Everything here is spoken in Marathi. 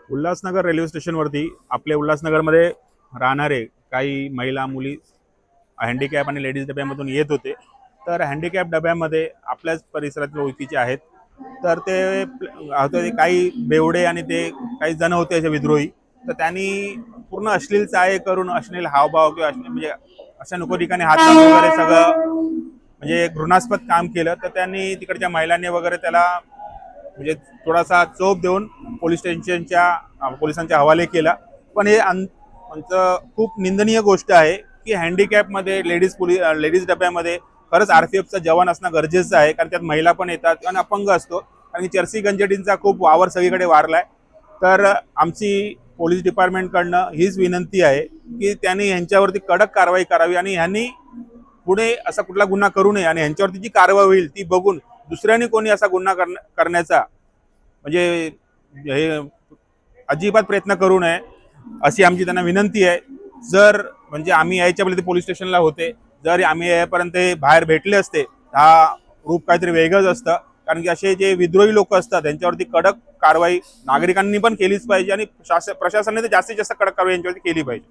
उल्हासनगर रेल्वे स्टेशनवरती आपले उल्हासनगरमध्ये राहणारे काही महिला मुली हँडिकॅप आणि लेडीज डब्यामधून येत होते. तर हँडिकॅप डब्यामध्ये आपल्याच परिसरातील ओळखीचे आहेत. तर ते काही बेवडे आणि ते काही जण होते असे विद्रोही. तर त्यांनी पूर्ण अश्लील चाळे करून अश्लील हावभाव किंवा म्हणजे अशा नको ठिकाणी हात लावून वगैरे सगळं म्हणजे घृणास्पद काम केलं. तर त्यांनी तिकडच्या महिलांनी वगैरे त्याला म्हणजे थोडासा चोप देऊन पोलिसांच्या हवाले केला. पण हे आमचं खूप निंदनीय गोष्ट आहे की हँडिकॅपमध्ये लेडीज डब्यामध्ये खरंच आरपीएफचा जवान असणं गरजेचं आहे, कारण त्यात महिला पण येतात आणि अपंग असतो. कारण की चर्सी गंजडींचा खूप वावर सगळीकडे वारलाय. तर आमची पोलीस डिपार्टमेंटकडनं हीच विनंती आहे की त्यांनी यांच्यावरती कडक कारवाई करावी आणि ह्यांनी पुढे असा कुठला गुन्हा करू नये आणि ह्यांच्यावरती जी कारवाई होईल ती बघून दुसऱ्यांनी कोणी असा गुन्हा करण्याचा म्हणजे हे अजिबात प्रयत्न करू नये अशी आमची त्यांना विनंती आहे. जर म्हणजे आम्ही यायच्या पहिले पोलीस स्टेशनला होते, जर आम्ही यापर्यंत बाहेर भेटले असते, हा रूप काहीतरी वेगळंच असतं. कारण की असे जे विद्रोही लोक असतात त्यांच्यावरती कडक कारवाई नागरिकांनी पण केलीच पाहिजे आणि प्रशासनाने तर जास्तीत जास्त कडक कारवाई यांच्यावरती केली पाहिजे.